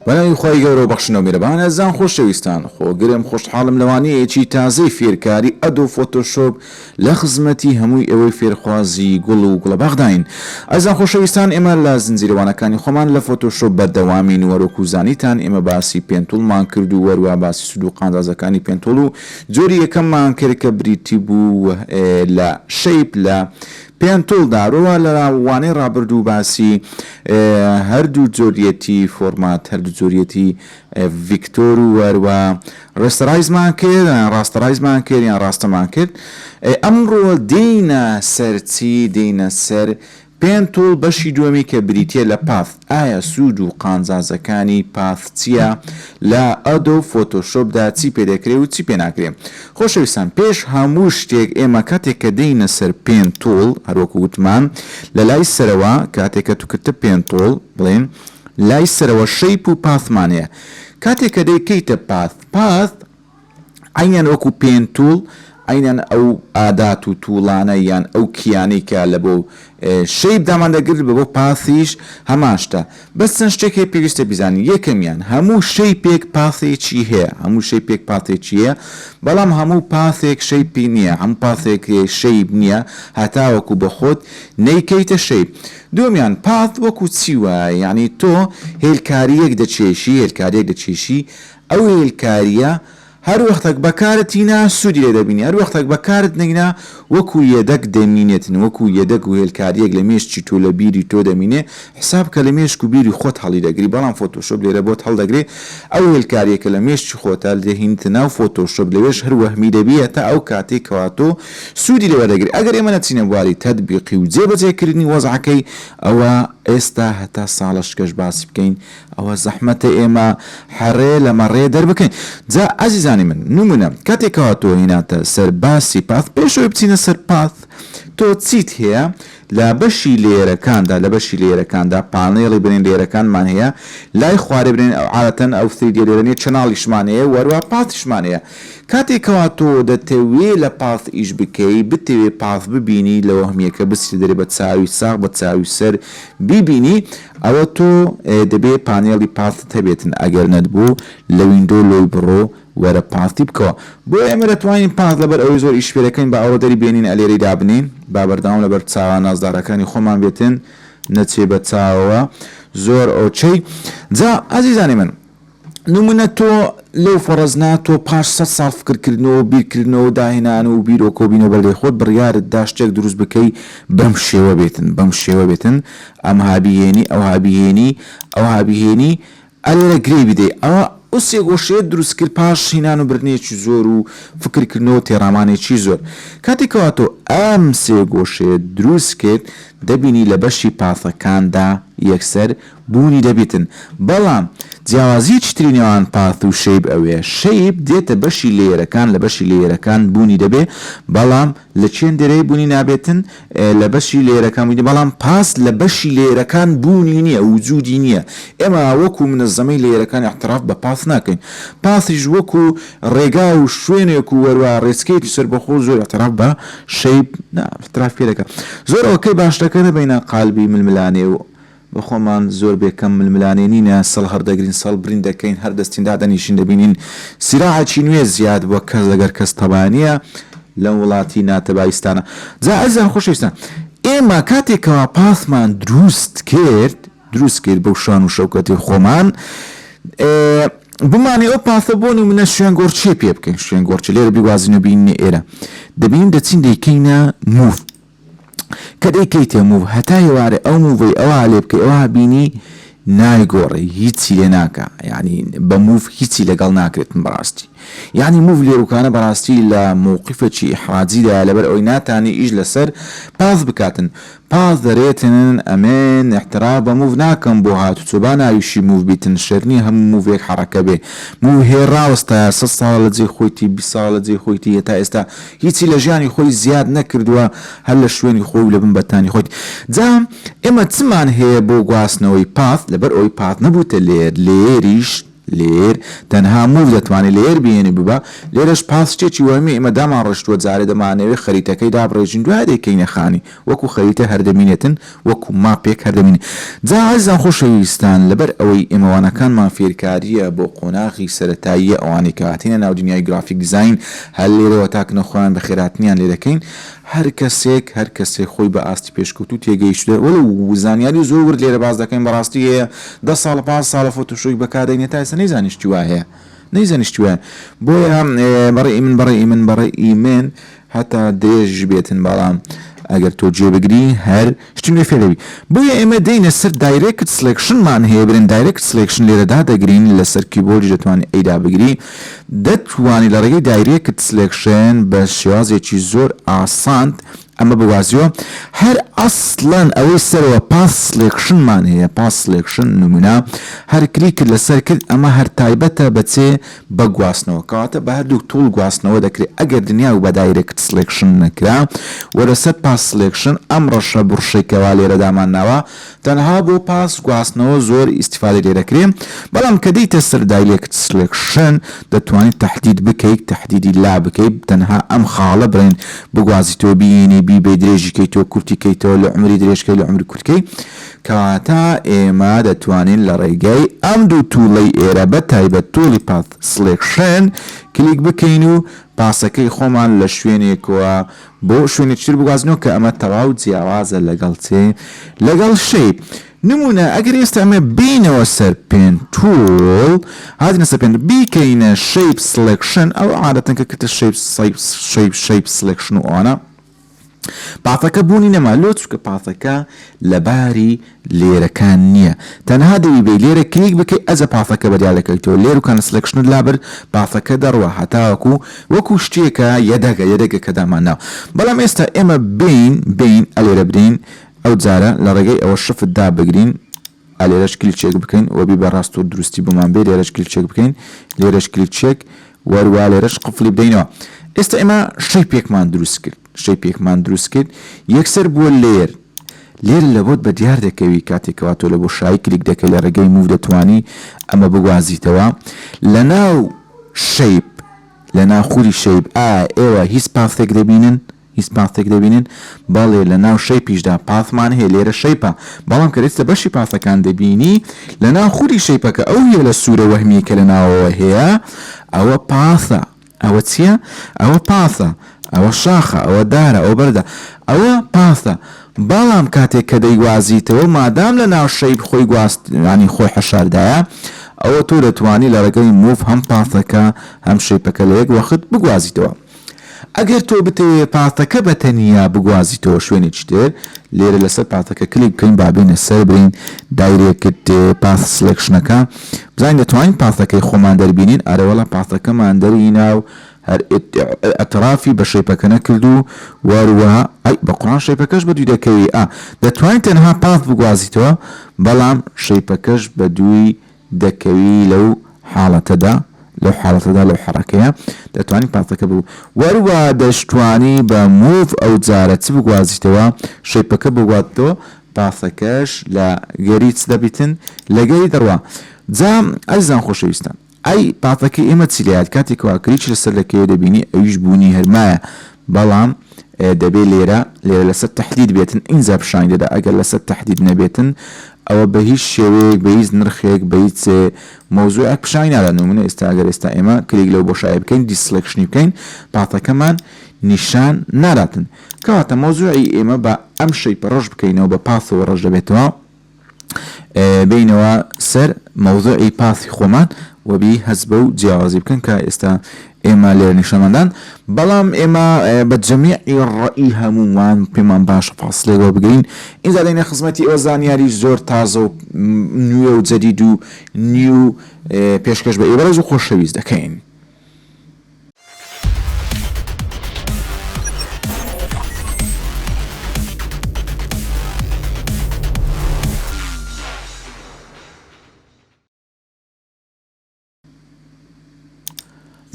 بەناوی خۆی گەورە و بەخشنەوە میرەبان ئەزان خۆشەویستان خۆگرم خۆشحاڵم لەوانەیەکی تازەی فێرکاری ئەدۆ فۆتۆشۆپ لە خزمەتی هەمووی ئەوەی فێرخوازی گوڵ و گوڵەبەغداین. ئەزان خۆشەویستان ئێمە لە زنجیرەوانەکانی خۆمان لە فۆتۆشۆپ بەردەوامین وەرۆکو زانیتان ئێمە باسی پێنتوڵمان کرد و وەروە باسی سود و قاندازەکانی پێنتوڵ و جۆری یەکەممان کرد کە بریتی بوو لە شەیپ لە پێنتۆڵدا ڕۆوە لە وانەی ڕابردوو باسی هەردوو جۆریەتی فۆرمات هەردوو جۆریەتی ڤیکتۆر و وەروە ڕێستەڕایزمان کرد ڕاستەڕایزمان کرد یان ڕاستەمان کرد. ئەمڕۆ دێینە سەرچی دێینە سەر پێنتۆڵ بەشی دووەمی کە بریتە لە پاث. ئایا سوود و قانزازەکانی پاث چییە لە ئەدۆ فۆتۆشۆپدا چی پێدەکرێت و چی پێ ناکرێت؟ خۆشەویستان پێش هەموو شتێک ئێمە کاتێک کە دێینە سەر پێنتۆڵ هەروەکو وتمان لە لای سەرەوە کاتێک کە توکردە پێنتۆڵ بڵێن لای سەرەوە شەیپ و پاثمانەیە. کاتێک کە دەیکەیتە پاث عینەن وەکو پێنتۆڵ عینەن ئەو ئادات و تووڵانە یان ئەو کیانەی کە لە بۆ شەیپ دامان دەگرت بە بۆ پاثیش هەماشتە. بەس چەند شتێک پێویستە بیزانین. یەکەمیان هەموو شەیپێک پاثێکی هەیە هەموو شەیپێک پاثێکی هەیە بەڵام هەموو پاثێک شەیپی نییە هەموو پاثێک شەیپ نییە هەتاوەکو بە خۆت نەیکەیتە شەیپ. دومیان پاث وەکو چی وایە یعنی تۆ هێلکاریەک دەچێشی ئەو هێلکاریە هەر وەختێک بەکارت هینا سوودی لێ دەبینی هەر وەختێک بەکارت نەینا وەکو یەدەک دەمینێتن وەکو یەدەک و هێلکاریەک لە مێشتی تۆ لە بیری تۆ دەمینێ حساب کە لە مێشک و بیری خۆت هەڵی دەگری بەڵام فۆتۆشۆپ لێرە بۆت هەڵدەگرێ ئەو هێلکاریەکە لە مێشتی خۆتە دەهینتە ناو فۆتۆشۆپ لەوێش هەر وەهمی دەبێتە ئەو کاتێک کەوا تۆ سوودی لێوە دەگری. ئەگەر ئێمە نەچینە بواری تەطبیقی و جێبەجێکردنی وەزعەکەی ئەوە ئێستا هەتا ساڵەشکەش باسی بکەین ئەوە زەحمەتە ئێمە هەڕێ لە مەڕێ دەربکەین. جا ئازیزانی من نمونە کاتێکەوە تۆ هیناتە سەر باسی پاث پێشەوەی بچینە سەر پاث تۆ چیت هەیە لە بەشی لێرەکاندا پانێڵی برین لێرەکانمان هەیە لای خوارێ برین عادەتەن ئەو سریدە لێرەنێ چەناڵیشمان هەیە وەروە پاثشمان هەیە. کاتێکەوە تۆ دەتەوێ لە پاث ئیش بکەی بتەوێ پاث ببینی لە وەهمیەکە بچی دەرێ بە چاوی ساغ بە چاوی سەر بیبینی ئەوە تۆ دەبێ پانێڵی پاثت هەبێتن ئەگەر نەتبوو لە ویندۆ لۆی بڕۆ وەرە پاثی بکەوە. بۆ ئێمە دەتوانین پاث لەبەر ئەوەی زۆر ئیش پێەکەین بە ئەوە دەری بێنین ئەلێرەی دابنین با بەردەوام لەبەر چاوە نازدارەکانی خۆمان بێتن نەچێ بە چاوەوە زۆر ئۆچەی. جا ئازیزانی من نمونە تۆ لەو فەرەزنا تۆ پاش 100 ساڵ فکرکردنەوە بیرکردنەوە داهێنان و بیرۆکۆبینەوە بەڵێ خۆت بڕیارت دا شتێک دروست بکەی بەم شێوە بێتن ئەم هابیهێنی ئەلێرە گرێ بدەی ئەوە ئەو سێ گۆشەیە دروست کرد پاش هینان و برنێکی زۆر و فکرکردنەوە تێڕامانێکی زۆر. کاتێکەوە تۆ ئەم سێ گۆشەیە دروست کرد دەبینی لە بەشی پاثەکاندا یەکسەر بوونی دەبێتن بەڵام جیاوازی چتری نێوان پاث و شەیپ ئەوەیە شەیپ دێتە بەشی لێرەکان لە بەشی لێرەکان بوونی دەبێ بەڵام لە چێن دەرەی بوونی نابێتن لە بەشی لێرەکان بوونی بەڵام پاس لە بەشی لێرەکان بوونی نییە وجودی نییە. ئێمە وەکو منەزەمەی لێرەکان احتراف بە پاث ناکەین پاثیش وەکو ڕێگا و شوێنێک و وەروە ڕێچکەیەکی سەربەخۆ زۆر احتراف بە شەیپ احتراف پێ دەکات. زۆر ئەوکەی باشتەکە نەبینە قالبی ململانێ و بەخۆمان زۆر بێکەم ململانێ نینە سەڵ هەردەگرین سەڵ برین دەکەین هەر دەستیندا دەنیشین دەبینین سیراعەکی نوێ زیاد بۆ کەس لەگەر کەس تەبانیە لە وڵاتی ناتەبایستانە. جا ئەزیزان خۆشەویستان ئێمە کاتێکەوە پاثمان دروست کرد بەو شان و شەوکەتی خۆمان بمانێ ئەو پاثە بۆ نمونە شوێنگۆڕچێ پێ بکەین شوێنگۆڕچێ لێرە بیوازینە بینێ ئێرە دەبین دەچین دەیکەینە موف کە دەیکەیتە موف هەتا ێوارە ئەو موڤی ئەوە لێ بکەی ئەوە بینی نایگۆڕی هیچی لێ ناکە یعنی بە موف هیچی لەگەڵ ناکرێتن بەڕاستی یعنی موف لێروکانە بەڕاستی لە مووقیفەکی حاجیدا لەبەر ئەوی ناتانی ئیش لەسەر پاث بکاتن پاث دەرێتن ئەمێن احترا بە موف ناکەم بۆ هاتوچۆ با ناویشی موف بیتن شەرنی هەموو موڤێک حەرەکە بێ موو هێڕاوەستە 100 ساڵ لە جێ خۆیتی 20 ساڵ لە جێ خۆیتی هێتا ئێستا هیچی لە ژیانی خۆی زیاد نەکردووە هەر لە شوێنی خۆی و لە بنبەتانی خۆیت. جا ئێمە چمان هەیە بۆ گواستنەوەی پاث لەبەر ئەوی پاث نەبووتە لێریش لێر تەنها موو دەتوانێت لێر بێنێ ببە لێرەش پاسچێکی وەمی ئێمە دامان ڕشتووە جارێ دەمانەوێت خەریتەکەی دابڕێژین دوای دەکەینە خانی وەکو خەریتە هەردەمینێتن وەکو ماپێک هەردەمینێت جا عزیزان خۆشەویستان لەبەر ئەوەی ئێمەوانەکانمان فێرکاریە بۆ قۆناغی سەرەتاییە ئەوانەی کە هاتینە ناو دنیای گرافیک دیزاین هەر لێرەوە تاکنە خۆیان بە خێراتنیان لێ دەکەین هەر کەسێک خۆی بە ئاستی پێشکەوتو تێگەیشتە وەڵ زانیاری زۆر ورد لێرە باز دەکەین بەڕاستی هەیە 10 ساڵ 5 ساڵە فۆتۆشۆی بەکاردێنێت تا ئێستا نەیزانیشتی وا هەیە نەیزانیشتی وایە بۆیە بەڕێی من هەتا درێژ بێتن بەڵام ئەگەر تۆ جێبگری هەر شتیم لێ فێرەوی بۆیە ئێمە دەینە سەر دایرێکت سلێکشنمان هەیە برن دایرێکت سلێکشن لێرەدا دەگرین لەسەر کیبۆردی دەتوانێت ئەیدا بگری دەتوانی لە ڕێگەی دایرێکت سلێکشن بە شێوازێکی زۆر ئاساند ئەمە بوازیەوە هەر ئەسڵەن ئەوەی سەرەوە پاس سلێکشنمان هەیە پاس سلێکشن نمونە هەر کلیکت لەسەر کرد ئەمە هەر تایبەتە بەچێ بە گواستنەوە کەواتە بە هەردوو توڵ گواستنەوە دەکرێت ئەگەر دنیا و بە دایرێکت سلێکشن نەکرا وەرەسەر پاس سلێکشن ئەم ڕەشە بڕشێکەوە لێرە دامان ناوە تەنها بۆ پاس گواستنەوە زۆر ئیسیفادە لێ دەکرێت بەڵام کە دەیتە سەر دایرێکت سلێکشن دەتوانیت تەحدید بکەیت تەحدیدی لا بکەیت تەنها ئەم خاڵە برێن بگوازیتەوە بینی بی بێ درێژی کەیتەوە کورتی کەیتەوە لە عمری درێژکەی لە عمری کورتکەی کەواتە ئێمە دەتوانین لە ڕێگەی ئەم دوو تووڵەی ئێرە بە تایبەت تووڵی پاس سلێکشن کلیک بکەین و پاسەکەی خۆمان لە شوێنێکەوە بۆ شوێنێک چر بگوازنەوە کە ئەمە تەواو جیاوازە لەگەڵ شەیپ نمونە ئەگەر ئێستا ئەمە بینەوە سەر پێن توول هاتینە سەر پێن بیکەینە شەیپ سلێکشن ئەو عادەتەن کە کەتە شەیپ سلێکشن و ئەوانە پاثەکە بوونی نەما لۆ چکە پاثەکە لەباری لێرەکان نییە تەنها دەوی بێ لێرە کلیک بکەی ئەزە پاثەکە بەدیالەکەیتەوە لێرکان سلێکشنت لابر پاثەکە دەڕوە هەتاوەکو وەکو شتێکە یەدەگە کە داماناو بەڵام ئێستا ئێمە بین ئەلێرە برین ئەو جارە لە ڕێگەی ئەوە شفت بگرین ئەلێرەش کلیچێک بکەین وەبی بەڕاست و دروستی بمان بێ لێرەش کلیچێک بکەین لێرەش کلیچێک وەروە لێرەش قفلی بدەینەوە ئێستا ئێمە شەیپێکمان دروست کرد یەکسەر بووە لێر لە بۆت بە دیار دەکەوی کاتێکەوە تۆ لە بۆ شای کلیک دەکەی لە ڕێگەی موو دەتوانی ئەمە بگوازیتەوە لە ناو شەیپ لە ناو خوری شەیپ ئێوە هیچ پاثێک دەبینن باڵێ لە ناو شەیپیشدا پاثمان هەیە لێرە شەیپە بەڵام کە ئێستا بەشی پاثەکان دەبینی لە ناو خوری شەیپەکە ئەو هەیە لە سوورە وەهمی کە لە ناوەوە هەیە ئەوە پاثە ئەوە چییە؟ ئەوە پاثە ئەوە شاخە ئەوە دارە ئەو بەردە ئەوە پاثە بەڵام کاتێک کە دەیگوازیتەوە مادام لە ناو شەیپ خۆی گواستنی خۆی حەشاردایە ئەوە تۆ دەتوانی لە ڕێگەی موف هەم پاثەکە هەم شەیپەکە لە یەک وەخت بگوازیتەوە ئەگەر تۆ بتەوێت پاثەکە بەتەنیا بگوازیتەوە شوێنێکی تر لێرە لەسەر پاثەکە کلیک بکەین بابینە سەر برین دایرێکت پاث سلێکشنەکە بزانین دەتوانین پاثەکەی خۆمان دەربینین ئارەوەڵا پاثەکەمان دەری ناو هەر ئەترافی بە شەیپەکە نەکردو وەروەها بە قوڕان شەیپەکەش بە دوی دەکەوی دەتوانین تەنها پاث بگوازیتەوە بەڵام شەیپەکەش بە دوی دەکەوی لەو حاڵەتەدا لەو حەڕەکەیە دەتوانین پاثەکە بوو وەروە دەشتوانی بە موف ئەو جارە چ بگوازیتەوە شەیپەکە بگواتەوە پاثەکەش لە گەری چ دەبیتن لە گەری دەڕوا جام ئەزیزان خۆشەویستان پاثەکە ئێمە چیلات کاتێکەوە کریچ لەسەر لەکەوێ دەبینی ئەویش بوونی هەرمایە بەڵام دەبێت لێرە لەسەر تەحدید بێتن ئینجا پیشانی دەدا ئەگەر لەسەر تەحدید نەبێتن ئەوە بە هیچ شێوەیەک بە هیچ نرخێک بە هیچ مۆزوعێک پیشانی نادا نمونە ئێستا ئێمە کلیک لەو بۆشایە بکەین دیسلێکشنی بکەین پاثەکەمان نیشان ناداتن کەواتە مۆزوعی ئێمە بە ئەم شەیپە ڕەش بکەینەوە بە پاثەوە ڕەش دەبێتەوە بینەوە سەر مۆزوعی پاثی خۆمان وەبی هەز بە و جیاوازی بکەن کە ئێستا ئێمە لێر نیشەمەدان بەڵام ئێمە بە جەمیعی ڕەئی هەمووان پێمان باشە فاصلەوە بگرین ئینجا دەینە خزمەتی ئەوە زانیاری زۆر تازە و نوێ و جەدید و نیو پێشکەش بە ئێوەرەز و خۆشەویست دەکەین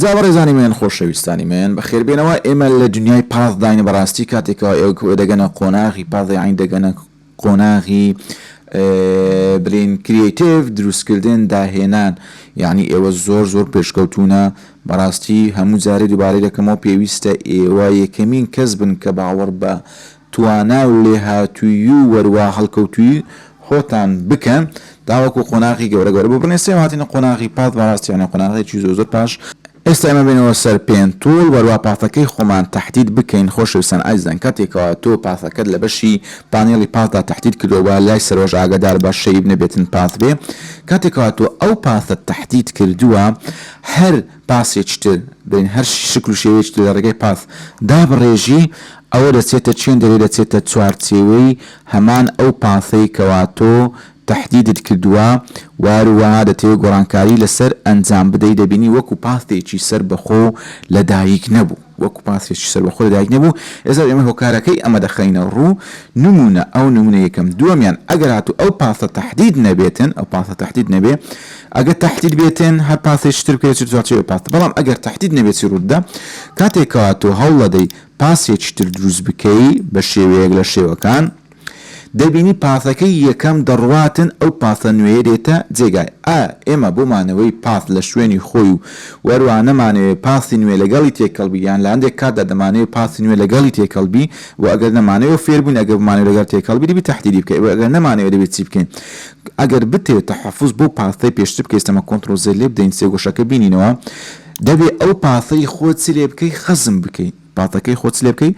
زاوەڕێزانی من خۆشەویستانی من بەخێربێنەوە ئێمە لە دنیای پاث داینە بەڕاستی کاتێکەوە ئێوە دەگەنە قۆناغی پاثی عین دەگەنە قۆناغی بڵین کریتیڤ دروستکردن داهێنان یعنی ئێوە زۆر پێشکەوتونە بەڕاستی هەموو جارێ دووبارەی دەکەمەوە پێویستە ئێوە یەکەمین کەس بن کە باوەڕ بە توانا و لێهاتووی و وەروە هەڵکەوتووی خۆتان بکەن داوەکو قۆناغی گەورە بۆ بنێ سێ هاتینە قۆناغی پات بەڕاستیانە قۆناغێکی زۆر پاش ئێستا ئێمە بینەوە سەر پێنتۆڵ وەروە پاتەکەی خۆمان تەحدید بکەین خۆشەویستان ئایزان کاتێکەوە تۆ پاتەکەت لە بەشی پانێڵی پاتدا تەحدید کردەوە لای سەرۆژ ئاگادار بە شەیب نەبێتن پات بێ کاتێکەوە تۆ ئەو پاتە تەحدید کردووە هەر پاسێکتر بین هەر شکل و شێوەیەکی لە ڕێگەی پات دابڕێژی ئەوە دەچێتە چێن دەوێت دەچێتە چوارچێوەی هەمان ئەو پاسەی کەوا تۆ تەحدیدت کردووە واروەها دەتەوێت گۆڕانکاری لەسەر ئەنجام بدەی دەبینی وەکو پاسێکی سەر بەخۆ لەدایک نەبوو وەکو پاسێکی سەر بەخۆ لەدایک نەبوو ئێستا ئێمە هۆکارەکەی ئەمە دەخەینە ڕوو نمونە ئەو نمونە یەکەم دووەمیان ئەگەر هاتوو ئەو پاسە تەحدید نەبێتن ئەو پاسە تەحدید نەبێ ئەگەر تەحدید بێتن هەر پاسێکتر بکرێت دوچێ پاس بەڵام ئەگەر تەحدید نەبێتی ڕوودا کاتێکەوە تۆ هەوڵ دەدەی پاسێکتر دروست بکەی بە شێوەیەک لە شێوەکان دەبینی پاسەکەی یەکەم دەڕواتن ئەو پاسە نوێ دێتە جێگای ئێمە بۆمانەوەی پاس لە شوێنی خۆی و وەروە نەمانەوێت پاسی نوێ لەگەڵی تێکەڵبی یان لە هەندێک کاتدا دەمانەوێت پاسی نوێ لەگەڵی تێکەڵبی و ئەگەر نەمانەوە فێربوون ئەگەر بمانێت لەگەڵ تێکەڵبی دەبی تەحدیدی بکەی ئەگەر نەمانەوێت دەبێت چی بکەین ئەگەر بتێت تەحەفوز بۆ پاسەی پێشتر بکەیت ئەمە کۆنتڕۆل زێر لێ بدەین سێ گۆشەکە بینینەوە دەبێت ئەو پاسەی خۆت چ لێ بکەی خەزم بکەیت پاتەکەی خۆت لێ بکەی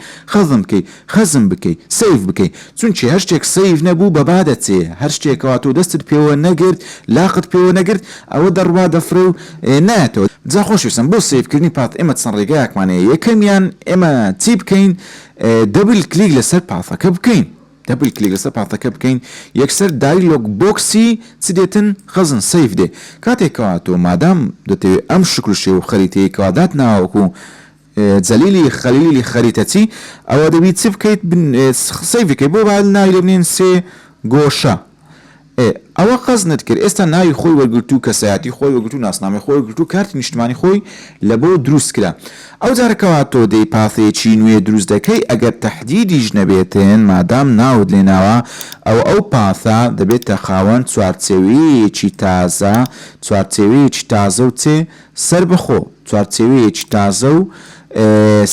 خەزم بکەی سیف بکەی چونچی هەر شتێک سیف نەبوو بەبا دەچێ هەر شتێکەوە تۆ دەستت پێوە نەگرت لاقت پێوە نەگرت ئەوە دەڕوا دەفرە و نایەتەوە جا خۆشویستم بۆ سیفکردنی پات ئێمە چەند ڕێگایەکمانەیە یەکەمیان ئێمە چی بکەین دەبل کلیک لەسەر پاتەکە بکەین دەبل کلیک لەسەر پاتەکە بکەین یەکسەر دایلۆگ بۆکسی چ دێتن خەزن سیف دێ کاتێکەوە تۆ مادام دەتەوێت ئەم شکل شێ و خەریتەیەکەوە دات ناوەکو جەلیلی خەلیلی خەریتەچی ئەوە دەبیت چ بکەیت سیفەکەی بۆ با ناوی لێ بنێن سێ گۆشە ئەوە قەزنت کرد ئێستا ناوی خۆی وەرگرتو کەسایەتی خۆی وەرگرتو ناسنامەی خۆی وەرگرتو کارتی نیشتمانی خۆی لە بۆ دروست کرا ئەو جارەکەوە تۆ دەی پاسێکی نوێ دروست دەکەی ئەگەر تەحدیدیش نەبێتن مادام ناوت لێناوە ئەو پاسە دەبێتە خاوەن چوارچێوەیەکی تازە و چێ سەر بەخۆ چوارچێوەیەکی تازە و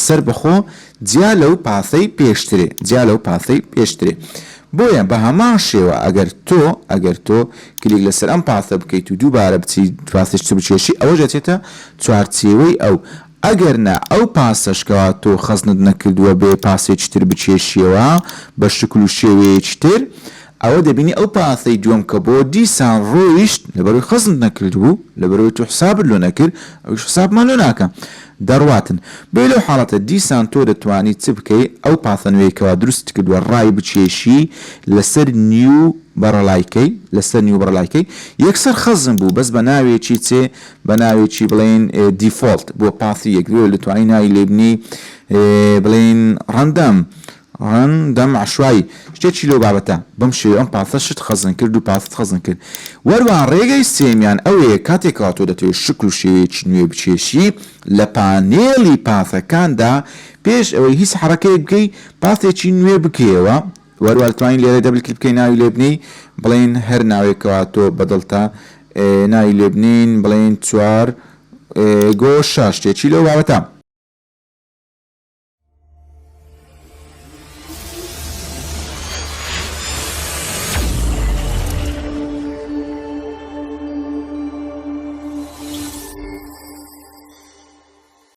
سەر بەخۆ جیا لەو پاسەی پێشترێ بۆیە بە هەمان شێوە ئەگەر تۆ کلیک لەسەر ئەم پاسە بکەیت و دووبارە بچی پاسێکتر بچێشی ئەوە دەچێتە چوارچێوەی ئەو ئەگەر نە ئەو پاسەشکەوە تۆ خەزنت نەکردووە بێ پاسێکتر بچێشیەوە بە شکل و شێوەیەکی تر ئەوە دەبینی ئەو پاسەی دووەم کە بۆ دیسان ڕۆیشت لەبەرەوەی خەزنت نەکردبوو لەبەرەوەی تۆ حسابت لۆ نەکرد ئەوش حسابمان لۆ ناکە دەڕواتن بێ لەو حاڵەتە دیسان تۆ دەتوانی چ بکەی ئەو پاسە نوێیکەوە دروست کردووە ڕای بچێشی لەسەر نیو بەڕەڵایکەی یەکسەر خەزم بوو بەس بە ناوێکی چێ بە ناوێکی بڵێن دیفۆلت بۆ پاسی یەکدوێ دەتوانی ناوی لێبنی بڵێن ڕەندەم عشوایی شتێکی لەو بابەتە بەم شێوە ئەم پاسە شت خەزن کرد و پاست خەزن کرد وەروە ڕێگەی سێمیان ئەوەیە کاتێکەوە تۆ دەتوێت شکل و شێوەیەکی نوێ بچێشی لە پانێڵی پاسەکاندا پێش ئەوەی هیچ حرەکەیەک بکەی پاسێکی نوێ بکەیەوە وەروە دەتوانین لێرە دەبل کلیک بکەی ناوی لێبنی بڵێن هەر ناوێکەوە تۆ بەدڵتە ناوی لێبنین بڵێن چوار گۆشە شتێکی لەو بابەتە